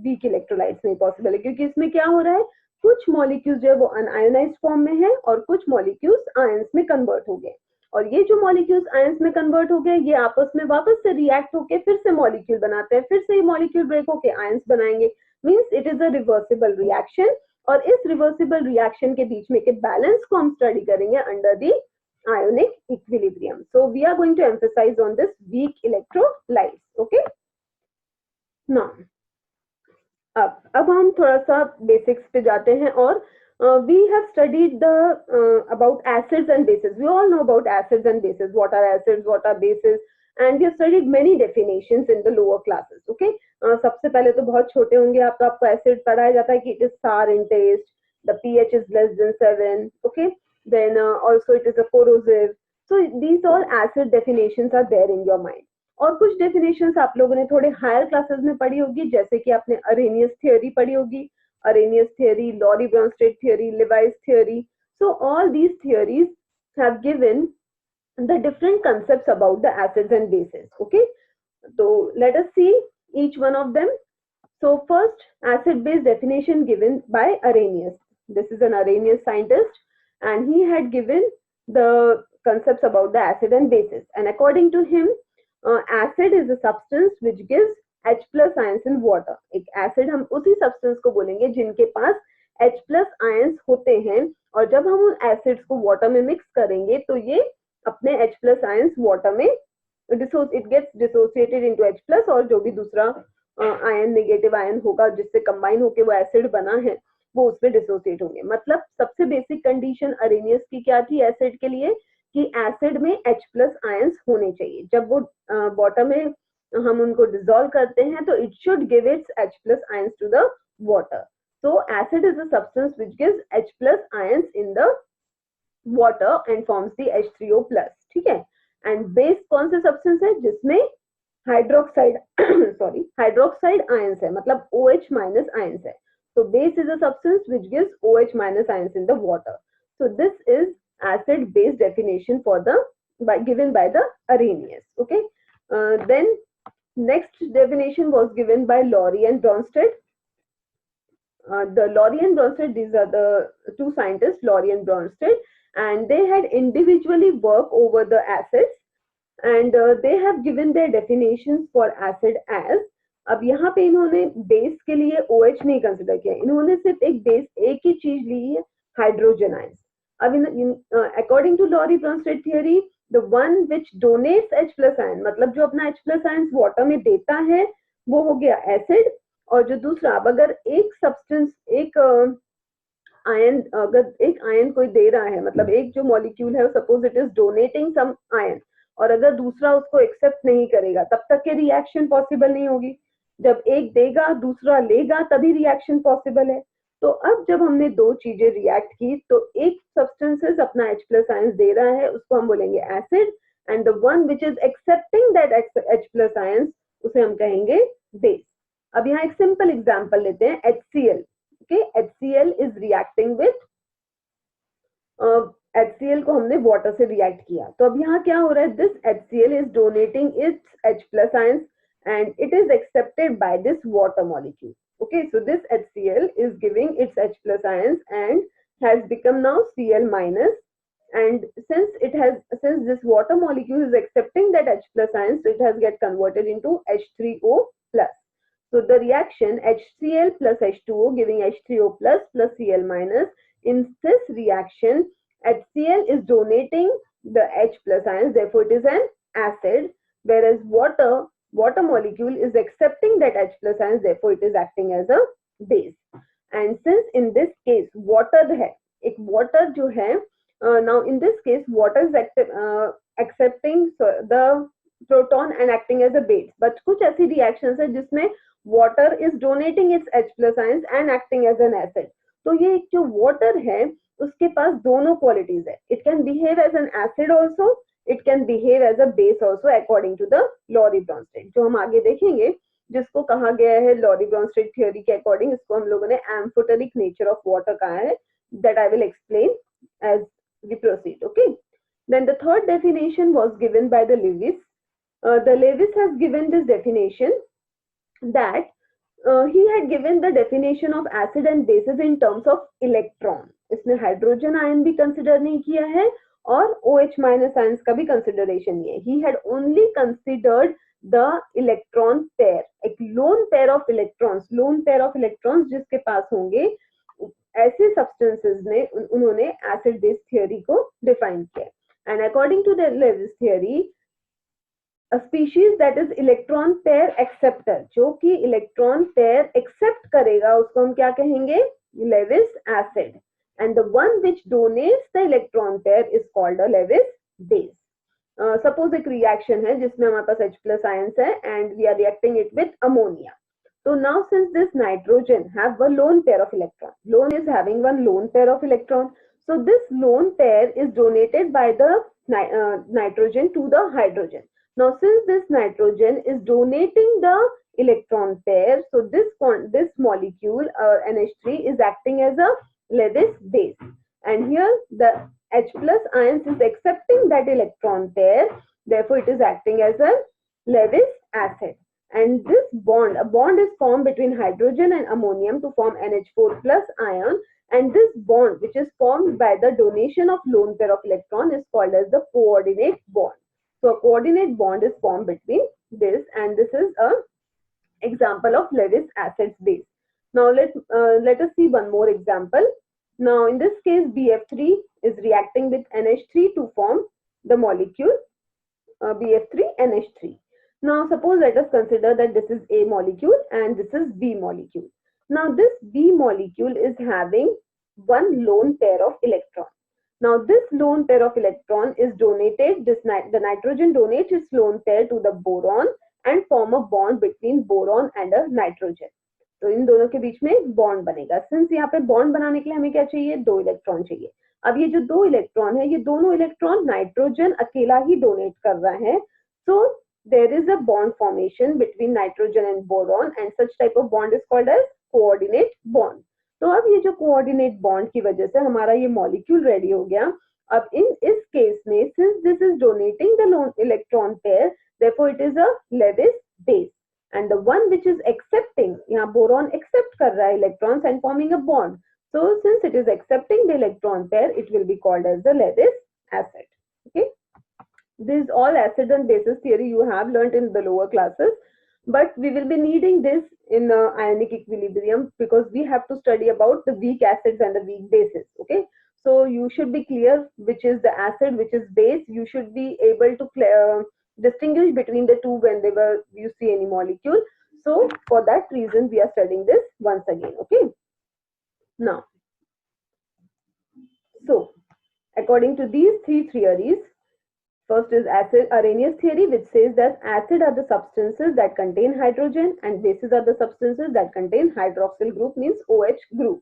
वीक इलेक्ट्रोलाइट्स में पॉसिबल है, क्योंकि इसमें क्या हो रहा है, कुछ मॉलिक्यूल्स जो है वो अनआयोनाइज्ड फॉर्म में है और कुछ मॉलिक्यूल्स आयंस में कन्वर्ट हो गए, और ये जो मॉलिक्यूल्स आयंस में कन्वर्ट हो गए ये आपस में वापस से रिएक्ट होके फिर से मॉलिक्यूल बनाते हैं, फिर से ये मॉलिक्यूल ब्रेक होके आयंस बनाएंगे. Means it is a reversible reaction, और इस रिवर्सिबल रिएक्शन के बीच में के बैलेंस को हम स्टडी करेंगे under the ionic equilibrium. So we are going to emphasize on this weak electrolytes. Okay. Now अब हम थोड़ा सा बेसिक्स पे जाते हैं, और we have studied the about acids and bases. We all know about acids and bases. What are acids? What are bases? And we have studied many definitions in the lower classes. Okay. सबसे पहले तो बहुत छोटे होंगे आप, तो आपको एसिड पढ़ाया जाता है कि it is sour in taste, the pH is less than 7. Okay. Then also it is a corrosive. So these all acid definitions are there in your mind. और कुछ डेफिनेशंस आप लोगों ने थोड़े हायर क्लासेस में पढ़ी होगी, जैसे कि आपने अरेनियस थ्योरी पढ़ी होगी, Arrhenius theory, Lowry Bronsted theory, Lewis theory. So all these theories have given the different concepts about the acids and bases. Okay, so let us see each one of them. So first, acid base definition given by Arrhenius. This is an Arrhenius scientist, and he had given the concepts about the acid and bases. And according to him, acid is a substance which gives H plus ions in water. एक acid हम उसी substance को बोलेंगे जिनके पास H plus ions होते हैं, और जब हम उन acids को water में mix करेंगे तो ये अपने H plus ions water में it gets dissociated into H plus, और जो भी दूसरा आयन नेगेटिव आयन होगा जिससे कंबाइन होके वो एसिड बना है वो उसमें डिसोसिएट होंगे. मतलब सबसे बेसिक कंडीशन अरेनियस की क्या थी एसिड के लिए, कि एसिड में H प्लस आयंस होने चाहिए. जब वो वाटर में हम उनको डिसॉल्व करते हैं तो it should give its H plus ions to the water. So acid is a substance which gives H plus ions in the water and forms the H3O plus. ठीक है. एंड बेस कौन सा सब्सटेंस है जिसमें हाइड्रोक्साइड हाइड्रोक्साइड आयंस है, मतलब OH माइनस आयंस है. So base is a substance which gives OH minus ions in the water. So this is acid base definition for the given by the Arrhenius. Okay. Then next definition was given by Lowry and Bronsted. The Lowry and Bronsted, these are the two scientists, Lowry and Bronsted, and they had individually worked over the acids, and they have given their definitions for acid as. अब यहाँ पे इन्होंने बेस के लिए OH नहीं कंसिडर किया, इन्होंने सिर्फ एक बेस एक ही चीज ली है, हाइड्रोजन आयंस. अब according to Lowry Bronsted theory, the one which donates H plus ion, मतलब जो अपना H प्लस आयंस वाटर में देता है वो हो गया एसिड, और जो दूसरा, अब अगर एक सब्सटेंस एक आयन, अगर एक आयन कोई दे रहा है, मतलब एक जो मॉलिक्यूल है suppose it is donating some ion, और अगर दूसरा उसको एक्सेप्ट नहीं करेगा तब तक के रिएक्शन पॉसिबल नहीं होगी। जब एक देगा दूसरा लेगा तभी रिएक्शन पॉसिबल है। तो अब जब हमने दो चीजें रिएक्ट की तो एक सब्सटेंसेस अपना H प्लस आयंस दे रहा है, उसको हम बोलेंगे acid, and the one which is accepting that H plus ions उसे हम कहेंगे बेस। अब यहाँ एक सिंपल एग्जांपल लेते हैं, HCl। Okay, HCl is reacting with, HCl को हमने वाटर से रिएक्ट किया, तो अब यहाँ क्या हो रहा है, this HCl is donating it's H plus ions and it is accepted by this water molecule. Okay, so this HCl is giving its H plus ions and has become now Cl minus, and since this water molecule is accepting that H plus ions, so it has get converted into H3O plus. So the reaction HCl plus H2O giving H3O plus plus Cl minus. In this reaction, HCl is donating the H plus ions, therefore it is an acid, whereas water molecule is accepting that H plus ions, therefore it is acting as a base. And since in this case water है, एक water जो है, now in this case water is accepting the proton and acting as a base, but कुछ ऐसी reactions है जिसमें water is donating its H plus ions and acting as an acid. तो ये जो water है उसके पास दोनों qualities है, it can behave as an acid also, it can behave as a base also according to the Lorry-Bronsted, जो हम आगे देखेंगे, जिसको कहा गया है Lorry-Bronsted theory के according, इसको हम लोगों ने amphoteric nature of water कहा है, that I will explain as we proceed. Okay, then the third definition was given by the Lewis. The Lewis has given this definition that he had given the definition of acid and bases in terms of electron. इसने हाइड्रोजन आयन भी कंसिडर नहीं किया है और OH माइनस आयंस का भी कंसिडरेशन नहीं है. He had only considered the electron pair, एक lone pair of electrons जिसके पास होंगे, ऐसे substances ने उन्होंने acid base theory को define किया. And according to the Lewis theory, a species that is electron pair acceptor, जो कि electron pair accept करेगा उसको हम क्या कहेंगे, Lewis acid, and the one which donates the electron pair is called a Lewis base. Suppose एक reaction है जिसमें हमारे पास H plus ions है and we are reacting it with ammonia. So now since this nitrogen have a lone pair of electron, lone is having one lone pair of electron, so this lone pair is donated by the nitrogen to the hydrogen. Now since this nitrogen is donating the electron pair, so this molecule NH3 is acting as a Lewis base, and here the H plus ions is accepting that electron pair, therefore it is acting as a Lewis acid. And this bond, a bond is formed between hydrogen and ammonium to form NH4 plus ion, and this bond which is formed by the donation of lone pair of electron is called as the coordinate bond. So a coordinate bond is formed between this, and this is a example of Lewis acid base. Now let us see one more example. Now in this case BF3 is reacting with NH3 to form the molecule BF3NH3. Now suppose let us consider that this is A molecule and this is B molecule. Now this B molecule is having one lone pair of electron. Now this lone pair of electron is donated, the nitrogen donates its lone pair to the boron and form a bond between boron and a nitrogen. तो इन दोनों के बीच में बॉन्ड बनेगा. सिंस यहाँ पे बॉन्ड बनाने के लिए हमें क्या चाहिए, दो इलेक्ट्रॉन चाहिए. अब ये जो दो इलेक्ट्रॉन है, ये दोनों इलेक्ट्रॉन नाइट्रोजन अकेला ही डोनेट कर रहा है. सो there is a bond formation between nitrogen and boron, and such type of bond is called as coordinate bond. तो अब ये जो कोऑर्डिनेट बॉन्ड की वजह से हमारा ये मॉलिक्यूल रेडी हो गया. अब इस केस में since this is donating the loan electron pair, therefore it is a Lewis base, and the one which is accepting, यहाँ बोरॉन एक्सेप्ट कर रहा है electrons and forming a bond, so since it is accepting the electron pair, it will be called as the Lewis acid. Okay, this is all acid and bases theory you have learnt in the lower classes, but we will be needing this in ionic equilibrium because we have to study about the weak acids and the weak bases. Okay, so you should be clear which is the acid, which is base. You should be able to distinguish between the two whenever you see any molecule. So for that reason we are studying this once again. Okay, now So, according to these three theories, first is acid Arrhenius theory, which says that acid are the substances that contain hydrogen and bases are the substances that contain hydroxyl group, means OH group.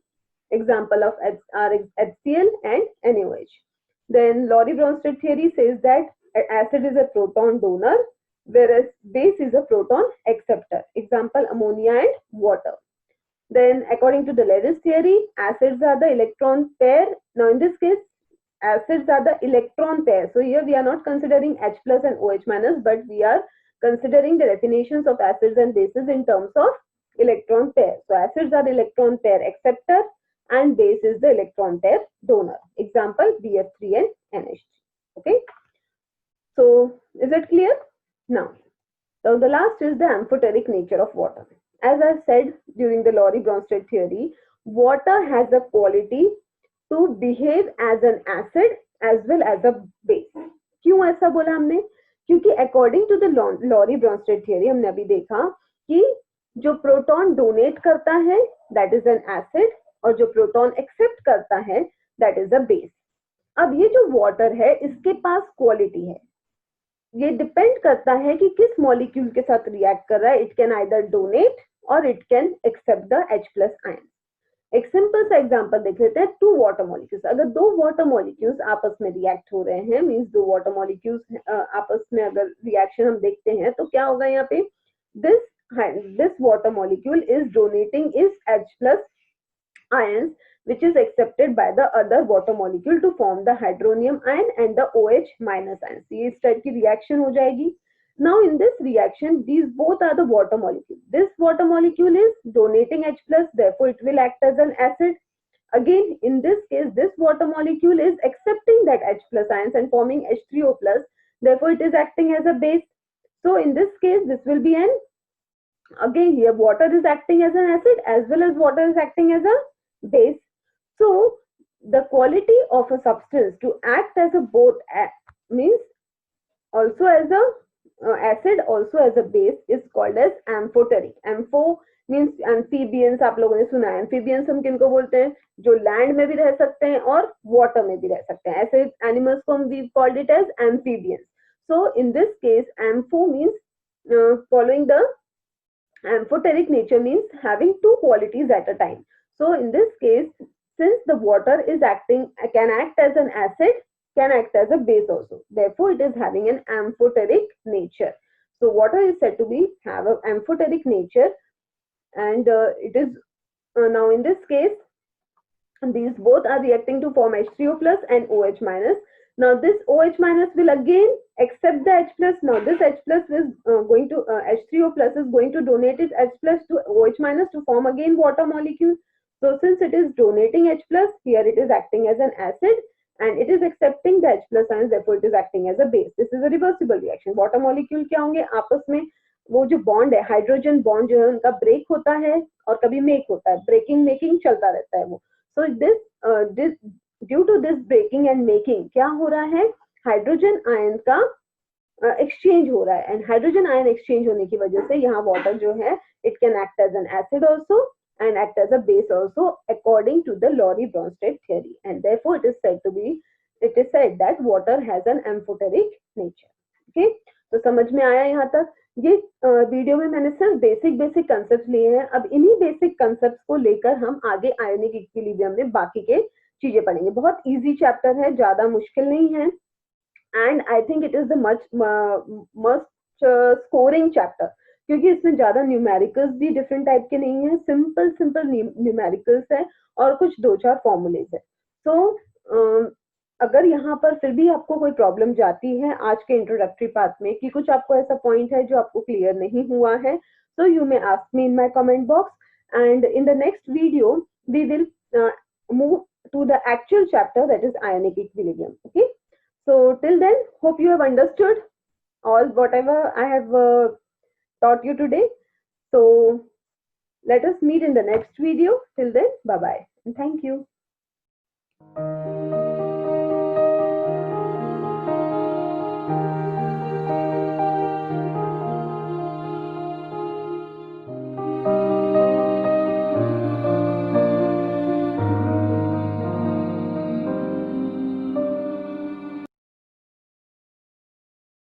Example of are HCl and NaOH. Then Lorry-Bronsted theory says that acid is a proton donor, whereas base is a proton acceptor. Example, ammonia and water. Then according to the Lewis theory, acids are the electron pair. Now in this case, acids are the electron pair. So here we are not considering H plus and OH minus, but we are considering the definitions of acids and bases in terms of electron pair. So acids are electron pair acceptor and base is the electron pair donor. Example, BF3 and NH3. Okay. So is it clear? Now the last is the amphoteric nature of water. As I said during the Lorry-Bronsted theory, water has a quality to behave as an acid as well as a base. क्यों ऐसा बोला हमने? क्योंकि according to the Lorry-Bronsted theory हमने अभी देखा कि जो प्रोटॉन डोनेट करता है that is an acid और जो प्रोटॉन एक्सेप्ट करता है that is a base. अब ये जो वाटर है इसके पास क्वालिटी है, ये डिपेंड करता है कि किस मॉलिक्यूल के साथ रिएक्ट कर रहा है. इट कैन आइदर डोनेट और it can accept the H plus ion. एक सिंपल सा एग्जांपल देख लेते हैं. टू वाटर मॉलिक्यूल्स, अगर दो वाटर मॉलिक्यूल्स आपस में रिएक्ट हो रहे हैं, मींस दो वाटर मॉलिक्यूल्स आपस में अगर रिएक्शन हम देखते हैं तो क्या होगा यहाँ पे? This water molecule is donating is H plus ions which is accepted by the other water molecule to form the hydronium ion and the OH minus ions. ये इस टाइप की रिएक्शन हो जाएगी. Now in this reaction, these both are the water molecule. This water molecule is donating H plus, therefore it will act as an acid. Again, in this case, this water molecule is accepting that H plus ions and forming H3O plus, therefore it is acting as a base. So in this case, this will be an, again here water is acting as an acid as well as water is acting as a base. So the quality of a substance to act as a both means also as a acid also as a base is called as amphoteric. Ampho means amphibians, आप लोगों ने सुना है. amphibians हम किनको बोलते हैं? जो लैंड में भी रह सकते हैं और वाटर में भी रह सकते हैं. ऐसे एनिमल्स को हम we called it as amphibians. So in this case, ampho means following the amphoteric nature means having two qualities at a time. So in this case, since the water is acting, can act as an acid, can act as a base also. Therefore, it is having an amphoteric nature. So water is said to be have an amphoteric nature, and it is now in this case, these both are reacting to form H3O plus and OH minus. Now this OH minus will again accept the H plus. Now this H plus is going to H3O plus is going to donate its H plus to OH minus to form again water molecule. So since it is donating H plus, here it is acting as an acid and it is accepting the H plus ions, therefore it is acting as a base. This is a reversible reaction. Water molecule क्या होंगे? आपस में वो जो बॉन्ड है, हाइड्रोजन बॉन्ड जो है उनका ब्रेक होता है और कभी मेक होता है. ब्रेकिंग मेकिंग चलता रहता है वो. So this due to this breaking and making क्या हो रहा है? हाइड्रोजन आयन का एक्सचेंज हो रहा है. एंड हाइड्रोजन आयन एक्सचेंज होने की वजह से यहाँ वाटर जो है it can act as an acid also and act as a base also according to the Lorry-Bronsted theory, and therefore it is said that water has an amphoteric nature. Okay, तो समझ में आया यहाँ तक? ये वीडियो में मैंने सिर्फ बेसिक कंसेप्ट लिए हैं. अब इन्हीं बेसिक कंसेप्ट को लेकर हम आगे आयोनिक इक्विलिब्रियम में बाकी के चीजें पढ़ेंगे. बहुत इजी चैप्टर है, ज्यादा मुश्किल नहीं है, and I think it is the must scoring chapter, क्योंकि इसमें ज्यादा न्यूमेरिकल्स भी डिफरेंट टाइप के नहीं है. सिंपल न्यूमेरिकल्स है और कुछ दो चार फॉर्मूलेज है. तो अगर यहाँ पर फिर भी आपको कोई प्रॉब्लम जाती है आज के इंट्रोडक्टरी पार्ट में कि कुछ आपको ऐसा पॉइंट है जो आपको क्लियर नहीं हुआ है, so you may ask me in my comment box, and in the next video we will move to the actual chapter, that is ionic equilibrium. Okay, so till then hope you have understood all whatever I have taught you today. So let us meet in the next video. Till then, bye bye and thank you.